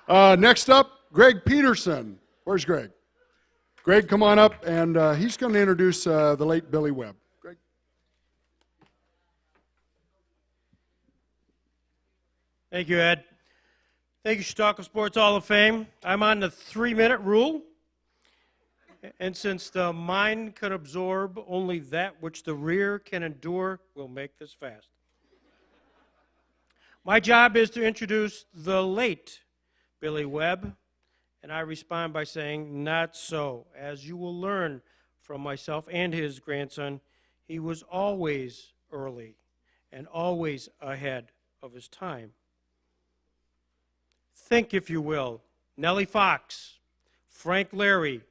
Next up, Greg Peterson. Where's Greg? Greg, come on up, and he's going to introduce the late Billy Webb. Greg. Thank you, Ed. Thank you, Chautauqua Sports Hall of Fame. I'm on the 3-minute rule. And since the mind can absorb only that which the rear can endure, we'll make this fast. My job is to introduce the late Billy Webb, and I respond by saying, not so. As you will learn from myself and his grandson, he was always early and always ahead of his time. Think, if you will, Nellie Fox, Frank Larry,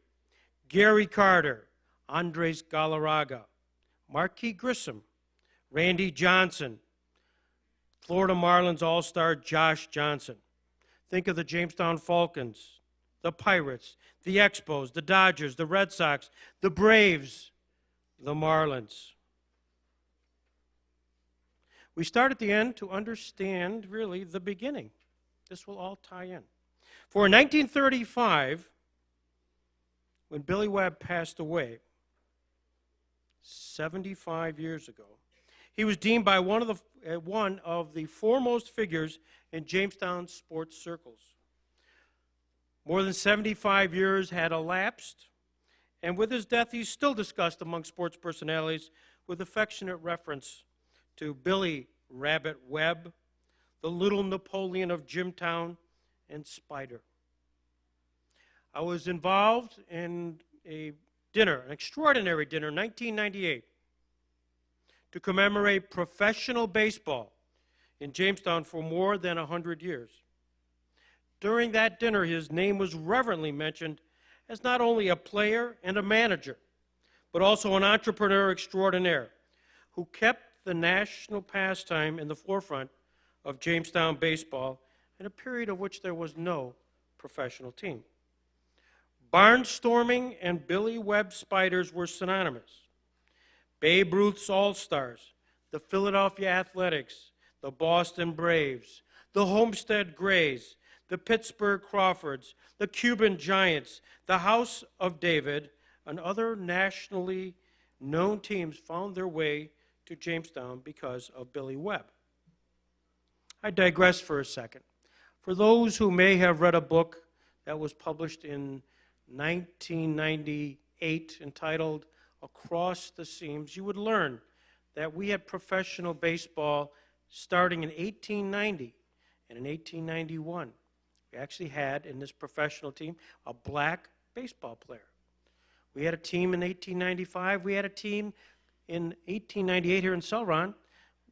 Gary Carter, Andres Galarraga, Marquis Grissom, Randy Johnson, Florida Marlins All-Star Josh Johnson. Think of the Jamestown Falcons, the Pirates, the Expos, the Dodgers, the Red Sox, the Braves, the Marlins. We start at the end to understand, really, the beginning. This will all tie in. For in 1935, when Billy Webb passed away, 75 years ago, he was deemed by one of the foremost figures in Jamestown sports circles. More than 75 years had elapsed, and with his death, he's still discussed among sports personalities with affectionate reference to Billy Rabbit Webb, the little Napoleon of Jimtown, and Spider. I was involved in a dinner, an extraordinary dinner, in 1998, to commemorate professional baseball in Jamestown for more than 100 years. During that dinner, his name was reverently mentioned as not only a player and a manager, but also an entrepreneur extraordinaire who kept the national pastime in the forefront of Jamestown baseball in a period of which there was no professional team. Barnstorming and Billy Webb Spiders were synonymous. Babe Ruth's All-Stars, the Philadelphia Athletics, the Boston Braves, the Homestead Grays, the Pittsburgh Crawfords, the Cuban Giants, the House of David, and other nationally known teams found their way to Jamestown because of Billy Webb. I digress for a second. For those who may have read a book that was published in 1998 entitled Across the Seams, you would learn that we had professional baseball starting in 1890 and in 1891. We actually had in this professional team a black baseball player. We had a team in 1895. We had a team in 1898 here in Celeron,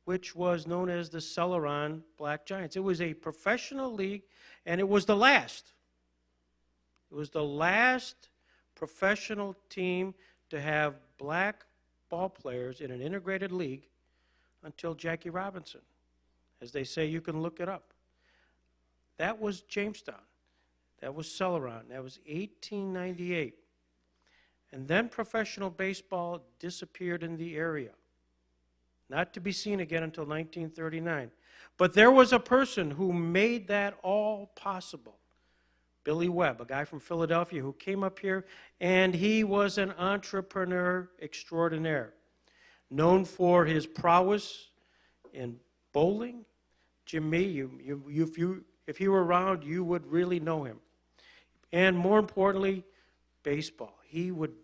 which was known as the Celeron Black Giants. It was a professional league, and it was the last. It was the last professional team to have black ball players in an integrated league until Jackie Robinson. As they say, you can look it up. That was Jamestown. That was Celeron. That was 1898. And then professional baseball disappeared in the area, not to be seen again until 1939. But there was a person who made that all possible. Billy Webb, a guy from Philadelphia who came up here, and he was an entrepreneur extraordinaire, known for his prowess in bowling. Jimmy, if he were around, you would really know him. And more importantly, baseball. He would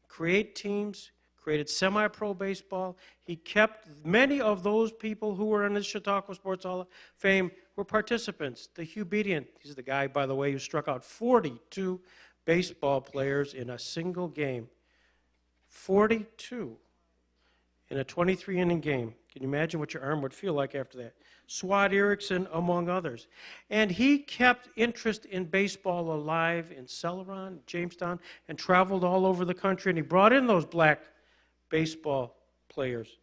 create teams, created semi-pro baseball. He kept many of those people who were in the Chautauqua Sports Hall of Fame were participants. The Hugh Bedient, he's the guy, by the way, who struck out 42 baseball players in a single game. 42 in a 23-inning game. Can you imagine what your arm would feel like after that? Swat Erickson, among others. And he kept interest in baseball alive in Celeron, Jamestown, and traveled all over the country, and he brought in those black baseball players.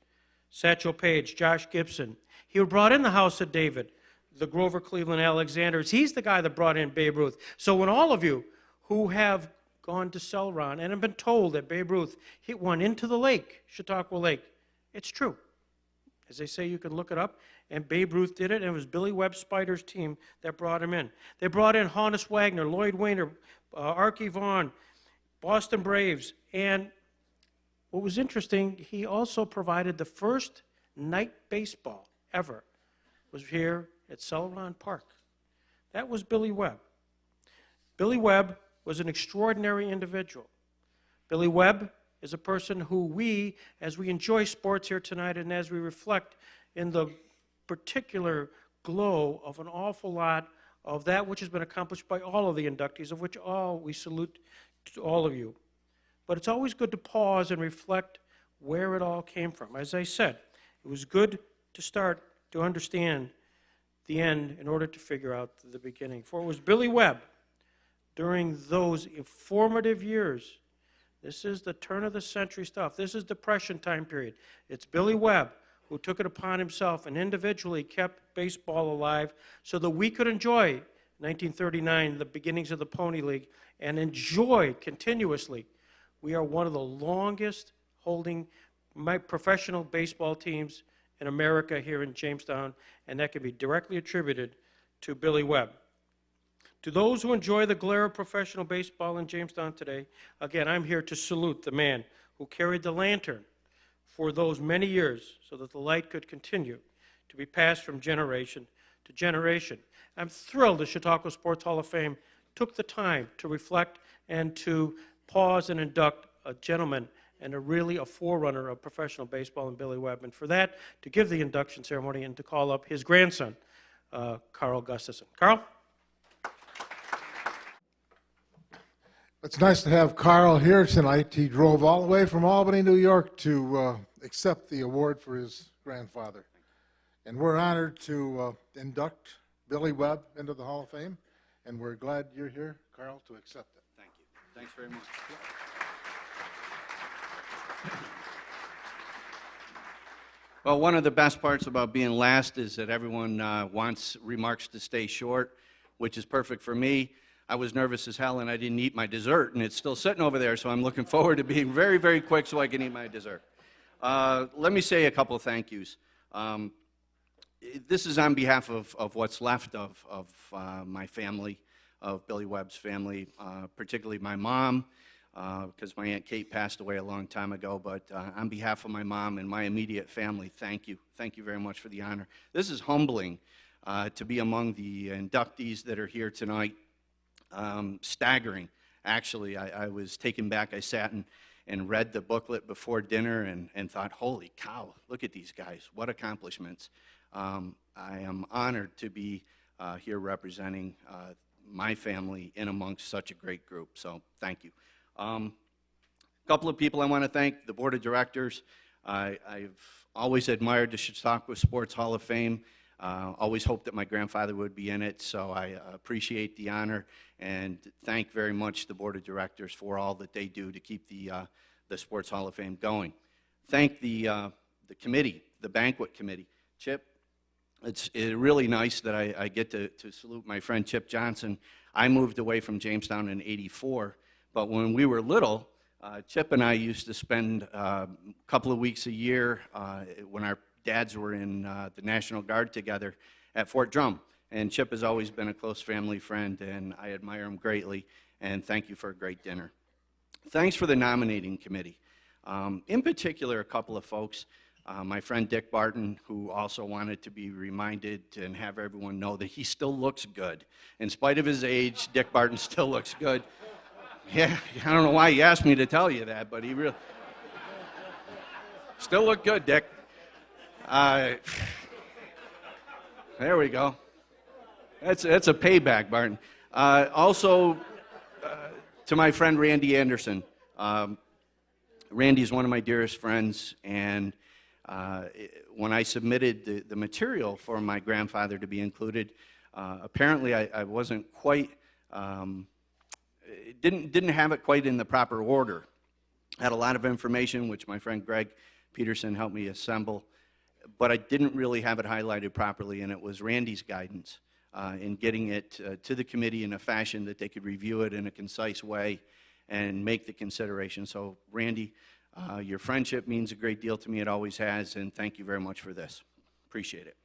Satchel Paige, Josh Gibson. He brought in the House of David, the Grover Cleveland Alexanders. He's the guy that brought in Babe Ruth. So when all of you who have gone to Celeron and have been told that Babe Ruth hit one into the lake, Chautauqua Lake, it's true. As they say, you can look it up, and Babe Ruth did it, and it was Billy Webb Spider's team that brought him in. They brought in Honus Wagner, Lloyd Wainer, Archie Vaughan, Boston Braves, and what was interesting, he also provided the first night baseball ever was here at Celeron Park. That was Billy Webb. Billy Webb was an extraordinary individual. Billy Webb is a person who we, as we enjoy sports here tonight and as we reflect in the particular glow of an awful lot of that which has been accomplished by all of the inductees, of which all we salute to all of you. But it's always good to pause and reflect where it all came from. As I said, it was good to start to understand the end in order to figure out the beginning. For it was Billy Webb during those formative years. This is the turn of the century stuff. This is Depression time period. It's Billy Webb who took it upon himself and individually kept baseball alive so that we could enjoy 1939, the beginnings of the Pony League, and enjoy continuously. We are one of the longest holding professional baseball teams in America here in Jamestown, and that can be directly attributed to Billy Webb. To those who enjoy the glare of professional baseball in Jamestown today, again, I'm here to salute the man who carried the lantern for those many years so that the light could continue to be passed from generation to generation. I'm thrilled the Chautauqua Sports Hall of Fame took the time to reflect and to pause and induct a gentleman and really a forerunner of professional baseball in Billy Webb. And for that, to give the induction ceremony and to call up his grandson, Carl Gustafson. Carl? It's nice to have Carl here tonight. He drove all the way from Albany, New York to accept the award for his grandfather. And we're honored to induct Billy Webb into the Hall of Fame, and we're glad you're here, Carl, to accept it. Thank you. Thanks very much. Well, one of the best parts about being last is that everyone wants remarks to stay short, which is perfect for me. I was nervous as hell, and I didn't eat my dessert, and it's still sitting over there, so I'm looking forward to being very, very quick so I can eat my dessert. Let me say a couple of thank yous. This is on behalf of what's left of my family, of Billy Webb's family, particularly my mom, because my Aunt Kate passed away a long time ago, but on behalf of my mom and my immediate family, thank you. Thank you very much for the honor. This is humbling to be among the inductees that are here tonight. Staggering, actually. I was taken back. I sat and read the booklet before dinner and thought, holy cow, look at these guys. What accomplishments. I am honored to be here representing my family in amongst such a great group, so thank you. A couple of people I want to thank, the board of directors. I've always admired the Chautauqua Sports Hall of Fame. Always hoped that my grandfather would be in it, so I appreciate the honor and thank very much the board of directors for all that they do to keep the Sports Hall of Fame going. Thank the committee, the banquet committee. Chip, it's really nice that I get to salute my friend Chip Johnson. I moved away from Jamestown in '84, but when we were little, Chip and I used to spend a couple of weeks a year when our dads were in the National Guard together at Fort Drum. And Chip has always been a close family friend, and I admire him greatly, and thank you for a great dinner. Thanks for the nominating committee. In particular, a couple of folks, my friend Dick Barton, who also wanted to be reminded and have everyone know that he still looks good. In spite of his age, Dick Barton still looks good. Yeah, I don't know why he asked me to tell you that, but he really still look good, Dick. There we go. That's a payback, Barton. Also, to my friend Randy Anderson. Randy's one of my dearest friends, and when I submitted the material for my grandfather to be included, apparently I wasn't quite, didn't have it quite in the proper order. Had a lot of information, which my friend Greg Peterson helped me assemble, but I didn't really have it highlighted properly, and it was Randy's guidance in getting it to the committee in a fashion that they could review it in a concise way and make the consideration. So, Randy, Your friendship means a great deal to me. It always has, and thank you very much for this. Appreciate it.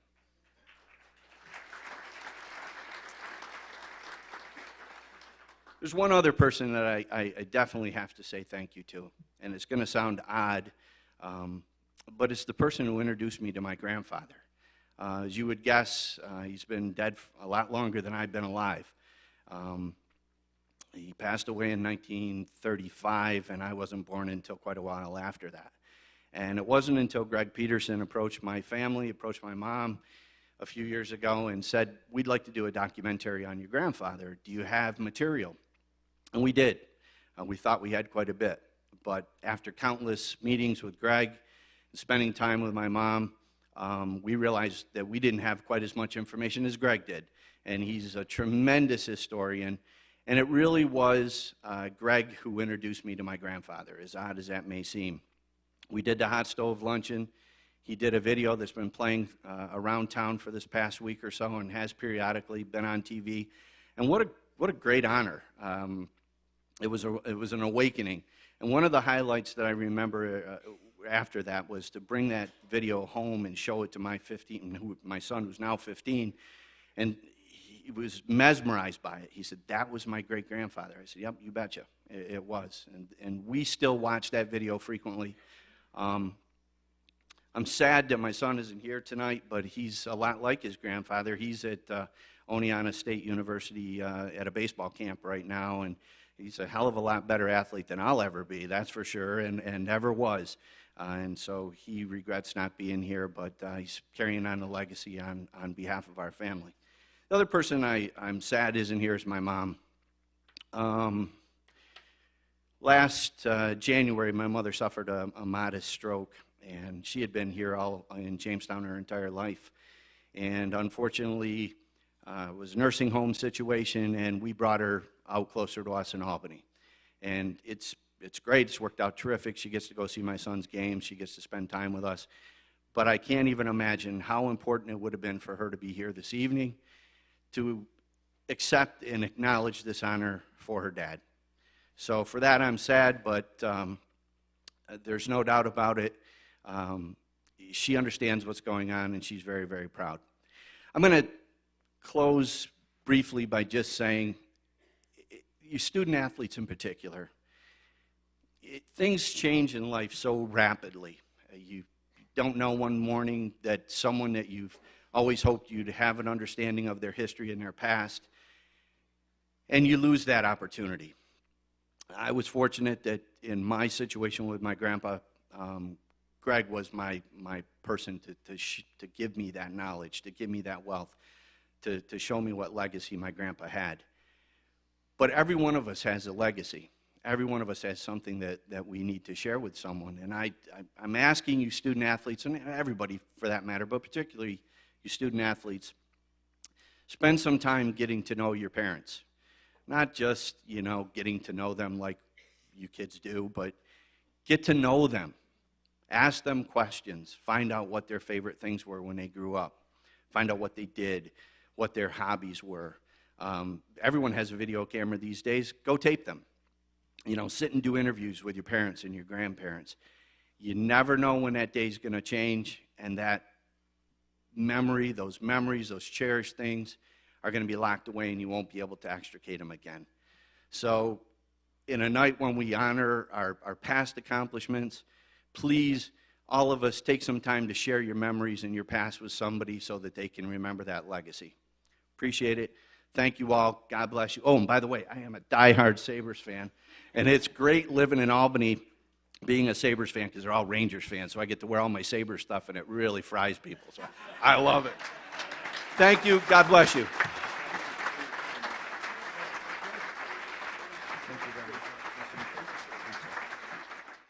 There's one other person that I definitely have to say thank you to, and it's going to sound odd, but it's the person who introduced me to my grandfather. As you would guess, he's been dead a lot longer than I've been alive. He passed away in 1935, and I wasn't born until quite a while after that. And it wasn't until Greg Peterson approached my family, approached my mom a few years ago and said, we'd like to do a documentary on your grandfather. Do you have material? And we did. We thought we had quite a bit. But after countless meetings with Greg and spending time with my mom, we realized that we didn't have quite as much information as Greg did. And he's a tremendous historian. And it really was Greg who introduced me to my grandfather, as odd as that may seem. We did the hot stove luncheon. He did a video that's been playing around town for this past week or so and has periodically been on TV. And what a great honor. It was an awakening. And one of the highlights that I remember after that was to bring that video home and show it to my son, who's now 15, and he was mesmerized by it. He said, that was my great-grandfather. I said, yep, you betcha, it was. And we still watch that video frequently. I'm sad that my son isn't here tonight, but he's a lot like his grandfather. He's at Oneonta State University at a baseball camp right now, and he's a hell of a lot better athlete than I'll ever be, that's for sure, and never was. And so he regrets not being here, but he's carrying on the legacy on behalf of our family. The other person I'm sad isn't here is my mom. Last January, my mother suffered a modest stroke, and she had been here all in Jamestown her entire life. And unfortunately, it was a nursing home situation, and we brought her out closer to us in Albany. And it's great. It's worked out terrific. She gets to go see my son's games. She gets to spend time with us. But I can't even imagine how important it would have been for her to be here this evening to accept and acknowledge this honor for her dad. So for that, I'm sad, but there's no doubt about it. She understands what's going on, and she's very, very proud. I'm going to close briefly by just saying, you student athletes in particular, things change in life so rapidly. You don't know one morning that someone that you've always hoped you'd have an understanding of their history and their past, and you lose that opportunity. I was fortunate that in my situation with my grandpa, Greg was my person to give me that knowledge, to give me that wealth, to show me what legacy my grandpa had. But every one of us has a legacy. Every one of us has something that we need to share with someone. And I'm asking you student athletes, and everybody for that matter, but particularly you student athletes, spend some time getting to know your parents. Not just, getting to know them like you kids do, but get to know them. Ask them questions. Find out what their favorite things were when they grew up. Find out what they did, what their hobbies were. Everyone has a video camera these days. Go tape them. Sit and do interviews with your parents and your grandparents. You never know when that day's going to change, and that memory, those memories, those cherished things are going to be locked away, and you won't be able to extricate them again. So in a night when we honor our past accomplishments, please, all of us, take some time to share your memories and your past with somebody so that they can remember that legacy. Appreciate it. Thank you all. God bless you. Oh, and by the way, I am a diehard Sabres fan, and it's great living in Albany being a Sabres fan because they're all Rangers fans, so I get to wear all my Sabres stuff, and it really fries people. So I love it. Thank you. God bless you.